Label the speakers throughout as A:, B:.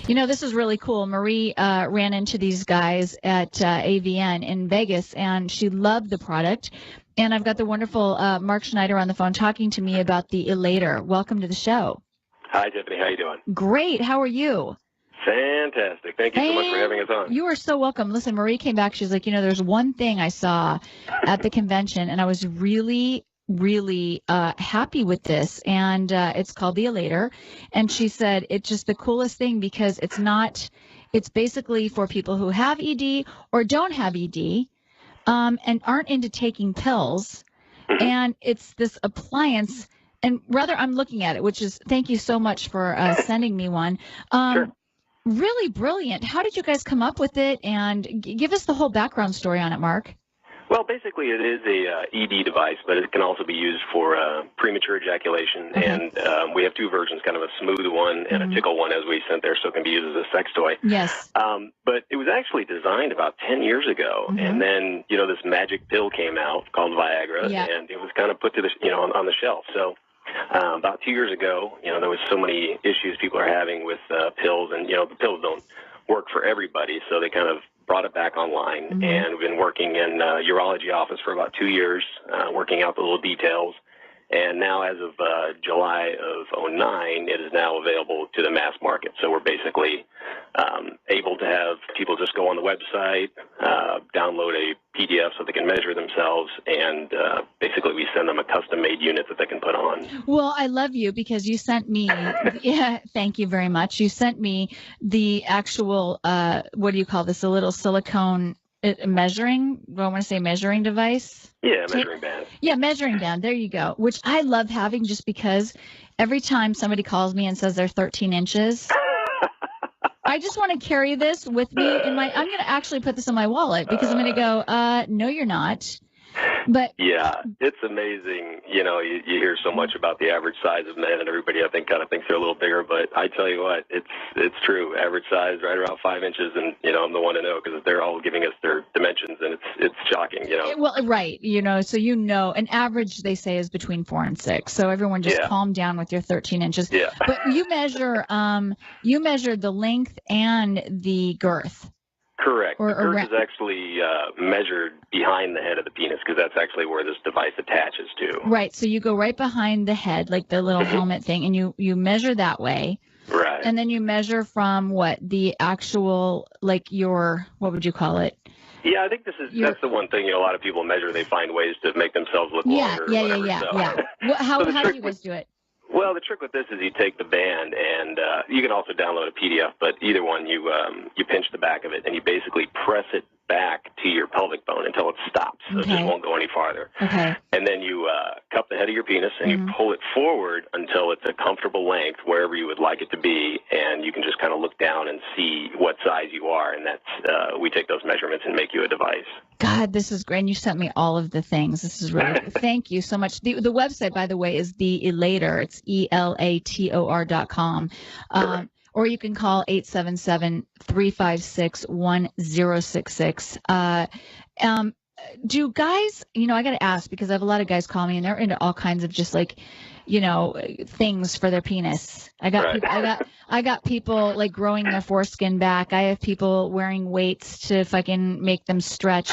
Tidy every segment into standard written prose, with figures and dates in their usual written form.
A: You know, this is really cool. Marie ran into these guys at AVN in Vegas, and she loved the product. And I've got the wonderful Mark Schneider on the phone talking to me about the Elator. Welcome to the show.
B: Hi, Tiffany. How you doing?
A: Great. How are you?
B: Fantastic. Thank you so much for having us on.
A: You are so welcome. Listen, Marie came back. She's like, you know, there's one thing I saw at the convention, and I was really happy with this, and it's called the Elator. And she said it's just the coolest thing because it's basically for people who have ED or don't have ED and aren't into taking pills.
B: Mm-hmm.
A: And it's this appliance, and rather I'm looking at it, which is, thank you so much for sending me one.
B: Sure.
A: Really brilliant. How did you guys come up with it? And give us the whole background story on it, Mark.
B: Well, basically, it is a ED device, but it can also be used for premature ejaculation.
A: Okay.
B: And we have two versions, kind of a smooth one and a tickle one, as we sent there, so it can be used as a sex toy.
A: Yes.
B: But it was actually designed about 10 years ago, and then, you know, this magic pill came out called Viagra, and it was kind of put to the, you know, on the shelf. So about 2 years ago, you know, there was so many issues people are having with pills, and, you know, the pills don't work for everybody, so they kind of brought it back online, and we've been working in urology office for about 2 years, working out the little details. And now, as of July of '09, it is now available to the mass market. So we're basically able to have people just go on the website, download a PDF so they can measure themselves, and basically we send them a custom-made unit that they can put on.
A: Well, I love you because you sent me, thank you very much. You sent me the actual, what do you call this, a little silicone measuring, I want to say measuring device?
B: Yeah, measuring band.
A: Yeah, measuring band. There you go. Which I love having just because every time somebody calls me and says they're 13 inches, I just want to carry this with me in my, I'm going to actually put this in my wallet because I'm going to go, no, you're not. But
B: yeah, it's amazing. You know, you hear so much about the average size of men, and everybody I think kind of thinks they're a little bigger. But I tell you what, it's true. Average size, right around 5 inches, and you know, I'm the one to know because they're all giving us their dimensions, and it's shocking. You know.
A: Well, right. You know, so you know, an average they say is between 4 and 6. So everyone just calm down with your 13 inches.
B: Yeah.
A: But you measure the length and the girth.
B: Correct. The girth is actually measured behind the head of the penis because that's actually where this device attaches to.
A: Right. So you go right behind the head, like the little helmet thing, and you measure that way.
B: Right.
A: And then you measure from what? The actual, like your, what would you call it?
B: Yeah, I think that's the one thing, you know, a lot of people measure. They find ways to make themselves look longer.
A: Yeah. How do you guys do it?
B: Well, the trick with this is you take the band, and you can also download a PDF, but either one, you pinch the back of it, and you basically press it back to your pelvic bone until it stops, so it just won't go any farther.
A: Okay.
B: And then you cup the head of your penis, and you pull it forward until it's a comfortable length, wherever you would like it to be, and you can just kind of look down and see what size you are, and that's we take those measurements and make you a device.
A: God, this is great. And you sent me all of the things. This is really good. Thank you so much. The website, by the way, is the Elator. It's ELATOR.com. Or you can call 877-356-1066. Do guys, you know, I got to ask because I have a lot of guys call me and they're into all kinds of just like, you know, things for their penis. I got people like growing their foreskin back. I have people wearing weights to fucking make them stretch.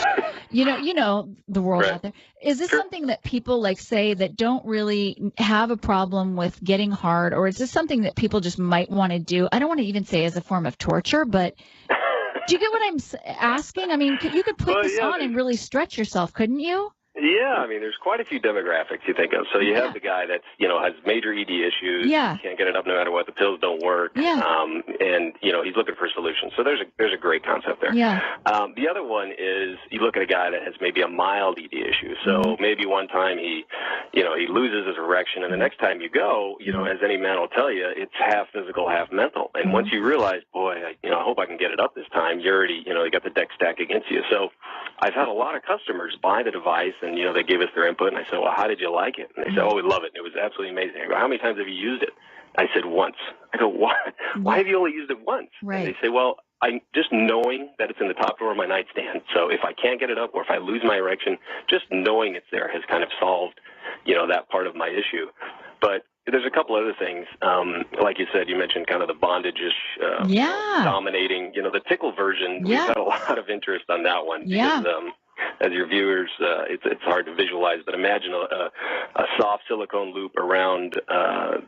A: You know the world out there. Is this something that people like say that don't really have a problem with getting hard, or is this something that people just might want to do? I don't want to even say as a form of torture, but do you get what I'm asking? I mean, you could put this on and really stretch yourself, couldn't you?
B: Yeah, I mean, there's quite a few demographics you think of. So you have the guy that's, you know, has major ED issues, can't get it up no matter what, the pills don't work, and, you know, he's looking for a solution. So there's a great concept there.
A: Yeah.
B: The other one is you look at a guy that has maybe a mild ED issue. So maybe one time he loses his erection, and the next time you go, you know, as any man will tell you, it's half physical, half mental. And once you realize, boy, I hope I can get it up this time, you're already, you know, you got the deck stacked against you. So I've had a lot of customers buy the device, and, you know, they gave us their input, and I said, well, how did you like it? And they said, oh, we love it. It was absolutely amazing. I go, how many times have you used it? I said, once. I go, why? Why have you only used it once?
A: Right.
B: And they say, well, I just knowing that it's in the top drawer of my nightstand. So if I can't get it up or if I lose my erection, just knowing it's there has kind of solved, you know, that part of my issue. But there's a couple other things. Like you said, you mentioned kind of the bondage-ish, dominating, the tickle version. We've had a lot of interest on that one because, as your viewers, it's hard to visualize, but imagine a soft silicone loop around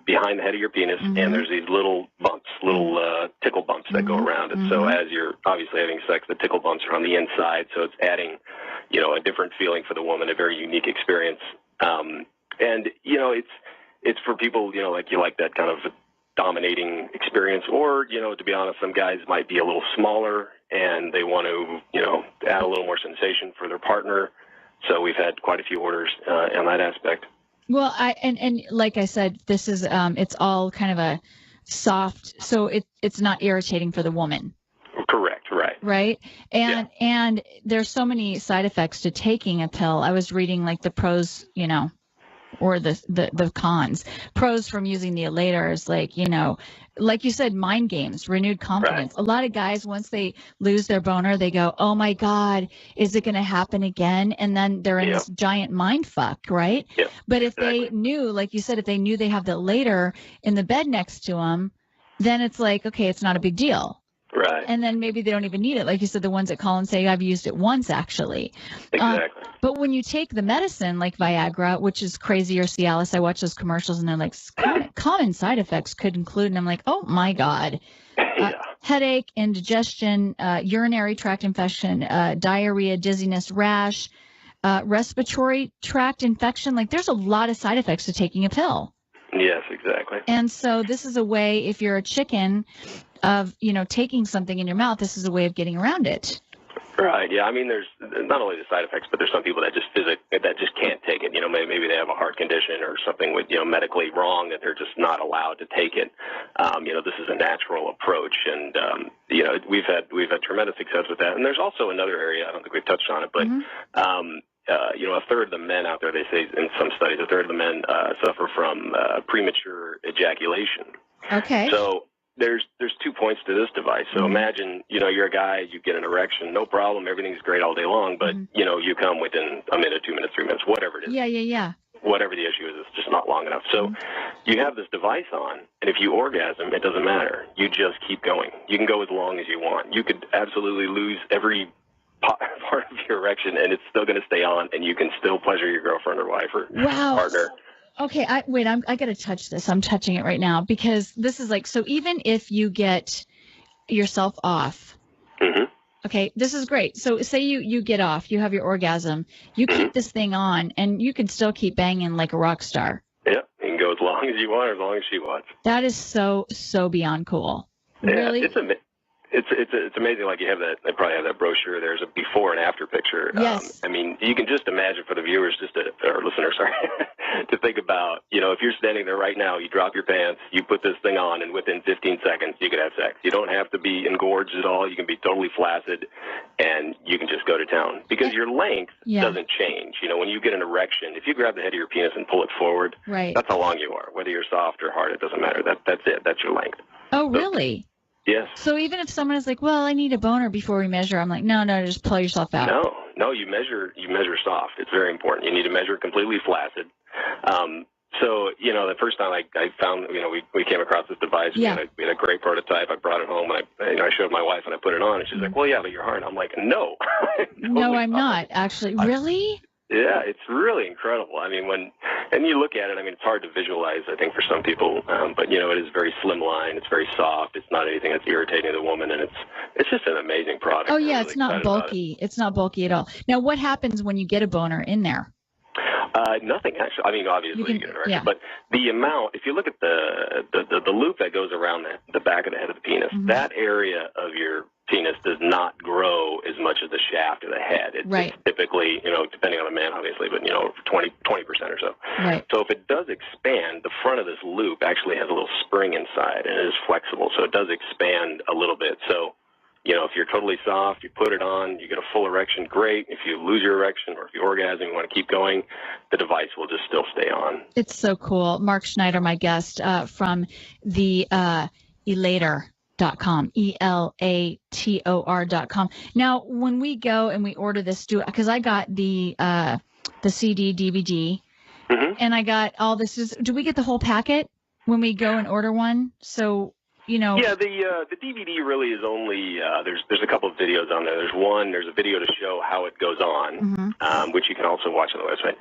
B: behind the head of your penis, and there's these little bumps, little tickle bumps that go around it. So as you're obviously having sex, the tickle bumps are on the inside, so it's adding, a different feeling for the woman, a very unique experience. And it's for people, like you like that kind of dominating experience, or, to be honest, some guys might be a little smaller and they want to, add a little more sensation for their partner. So we've had quite a few orders on that aspect.
A: Well, and like I said, this is, it's all kind of a soft, so it's not irritating for the woman.
B: Correct. Right.
A: Right. And there's so many side effects to taking a pill. I was reading like the pros, or the cons. Pros from using the Elator is like you said, mind games, renewed confidence. Right. A lot of guys, once they lose their boner, they go, oh my God, is it going to happen again? And then they're in this giant mind fuck, right?
B: Yep.
A: But if they knew, like you said, if they knew they have the Elator in the bed next to them, then it's like, okay, it's not a big deal.
B: Right.
A: And then maybe they don't even need it. Like you said, the ones that call and say, I've used it once, actually.
B: Exactly.
A: But when you take the medicine like Viagra, which is crazy, or Cialis, I watch those commercials and they're like, common side effects could include, and I'm like, oh my God. Headache, indigestion, urinary tract infection, diarrhea, dizziness, rash, respiratory tract infection. Like there's a lot of side effects to taking a pill.
B: Yes, exactly.
A: And so this is a way, if you're a chicken, of taking something in your mouth, this is a way of getting around it.
B: Right. Yeah. I mean, there's not only the side effects, but there's some people that just can't take it. Maybe they have a heart condition or something with medically wrong that they're just not allowed to take it. This is a natural approach, and we've had tremendous success with that. And there's also another area, I don't think we've touched on it, but a third of the men out there, they say in some studies, a third of the men suffer from premature ejaculation.
A: Okay.
B: So there's 2 points to this device. So imagine, you're a guy, you get an erection, no problem, everything's great all day long, but, you come within a minute, 2 minutes, 3 minutes, whatever it is.
A: Yeah.
B: Whatever the issue is, it's just not long enough. So you have this device on, and if you orgasm, it doesn't matter. You just keep going. You can go as long as you want. You could absolutely lose every part of your erection, and it's still going to stay on, and you can still pleasure your girlfriend or wife or partner.
A: Okay, I got to touch this. I'm touching it right now because this is like, so even if you get yourself off, okay, this is great. So say you get off, you have your orgasm, you keep this thing on, and you can still keep banging like a rock star.
B: Yep, you can go as long as you want or as long as she wants.
A: That is so beyond cool.
B: Yeah,
A: really?
B: It's amazing. Like you have that, they probably have that brochure. There's a before and after picture.
A: Yes.
B: I mean, you can just imagine for the viewers, or listeners, sorry, to think about, if you're standing there right now, you drop your pants, you put this thing on, and within 15 seconds, you can have sex. You don't have to be engorged at all. You can be totally flaccid, and you can just go to town because your length doesn't change. When you get an erection, if you grab the head of your penis and pull it forward, that's how long you are. Whether you're soft or hard, it doesn't matter. That's it. That's your length.
A: Oh, really?
B: Yes.
A: So even if someone is like, well, I need a boner before we measure, I'm like, no, just pull yourself out.
B: No, you measure soft. It's very important. You need to measure completely flaccid. So, the first time I found, we came across this device. We had a great prototype. I brought it home, and I showed my wife, and I put it on, and she's like, well, yeah, but you're hard. I'm like, no.
A: No, I'm not, actually. Really?
B: Yeah, it's really incredible. I mean, and you look at it, I mean, it's hard to visualize, I think, for some people, but, it is very slimline. It's very soft. It's not anything that's irritating the woman, and it's just an amazing product.
A: Oh, yeah, it's not bulky. It's not bulky at all. Now, what happens when you get a boner in there?
B: Nothing, actually. I mean, obviously you get an erection, but the amount, if you look at the loop that goes around the back of the head of the penis, that area of your penis does not grow as much as the shaft of the head. It's typically, depending on the man, obviously, but, 20% or so.
A: Right.
B: So if it does expand, the front of this loop actually has a little spring inside, and it is flexible, so it does expand a little bit. So, if you're totally soft, you put it on, you get a full erection, great. If you lose your erection or if you orgasm, you want to keep going, the device will just still stay on.
A: It's so cool. Mark Schneider, my guest from the Elator.com, Elator.com. Now, when we go and we order this, because I got the CD, DVD, and I got all this. Do we get the whole packet when we go and order one? So, you know.
B: Yeah, the DVD really is only there's a couple of videos on there. There's a video to show how it goes on, which you can also watch on the website.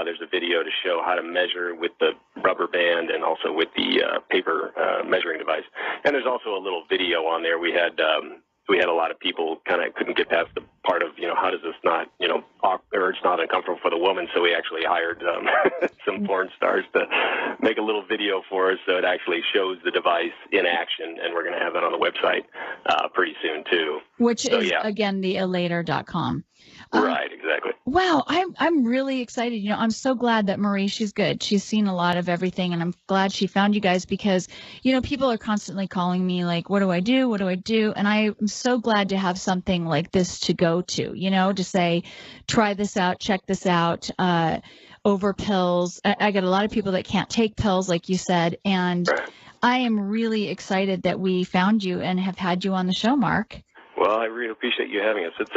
B: There's a video to show how to measure with the rubber band and also with the paper measuring device. And there's also a little video on there. We had a lot of people kind of couldn't get past the part of, how does this not, or it's not uncomfortable for the woman. So we actually hired some porn stars to make a little video for us so it actually shows the device in action. And we're going to have that on the website pretty soon, too.
A: Which is, again, the Elator.com.
B: Right, exactly.
A: Wow, I'm really excited. I'm so glad that Marie, she's good. She's seen a lot of everything, and I'm glad she found you guys because, people are constantly calling me like, what do I do? What do I do? And I'm so glad to have something like this to go to, to say, try this out, check this out, over pills. I got a lot of people that can't take pills, like you said, and I am really excited that we found you and have had you on the show, Mark.
B: Well, I really appreciate you having us. It's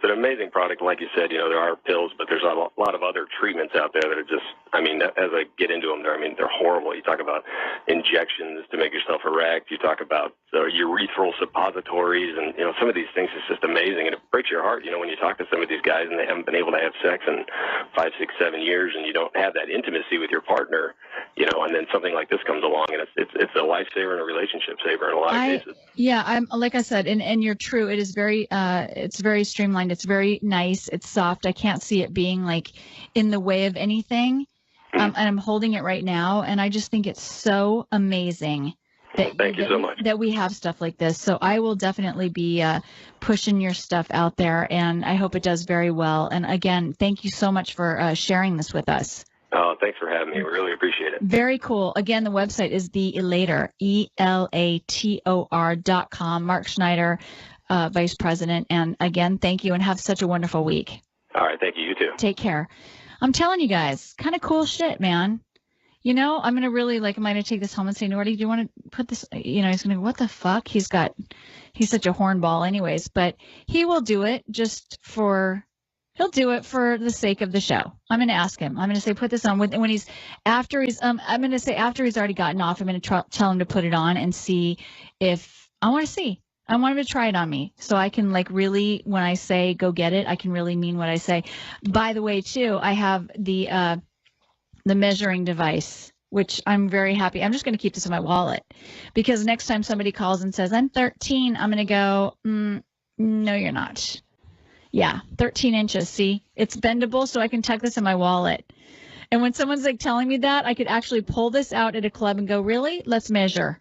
B: an amazing product. Like you said, there are pills, but there's a lot of other treatments out there that are just, as I get into them, they're horrible. You talk about injections to make yourself erect. You talk about urethral suppositories, and, some of these things is just amazing. And it breaks your heart, when you talk to some of these guys and they haven't been able to have sex in 5, 6, 7 years, and you don't have that intimacy with your partner, and then something like this comes along, and it's a lifesaver and a relationship saver in a lot of cases.
A: Yeah, I'm like I said, and you're true. It is it's very streamlined. It's very nice. It's soft. I can't see it being like in the way of anything. And I'm holding it right now, and I just think it's so amazing
B: Thank you so much.
A: That we have stuff like this. So I will definitely be pushing your stuff out there, and I hope it does very well. And again, thank you so much for sharing this with us.
B: Oh, thanks for having me. We really appreciate it.
A: Very cool. Again, the website is the Elator, ELATOR.com. Mark Schneider, Vice President. And again, thank you and have such a wonderful week.
B: All right. Thank you. You too.
A: Take care. I'm telling you guys, kind of cool shit, man. I'm going to really I'm going to take this home and say, Nordy, do you want to put this, he's going to go, what the fuck? He's such a hornball anyways, but he will do it he'll do it for the sake of the show. I'm going to ask him. I'm going to say, put this on I'm going to say after he's already gotten off, I'm going to tell him to put it on and see if I want him to try it on me. So I can really, when I say go get it, I can really mean what I say. By the way, too, I have the measuring device, which I'm very happy. I'm just going to keep this in my wallet because next time somebody calls and says, I'm 13, I'm going to go, no, you're not. Yeah, 13 inches. See, it's bendable, so I can tuck this in my wallet. And when someone's telling me that, I could actually pull this out at a club and go, really? Let's measure.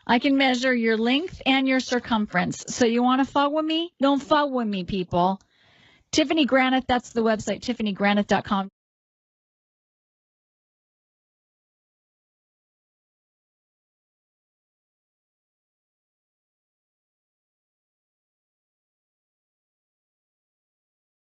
A: I can measure your length and your circumference. So you want to fuck with me? Don't fuck with me, people. Tiffany Granath, that's the website, tiffanygranath.com.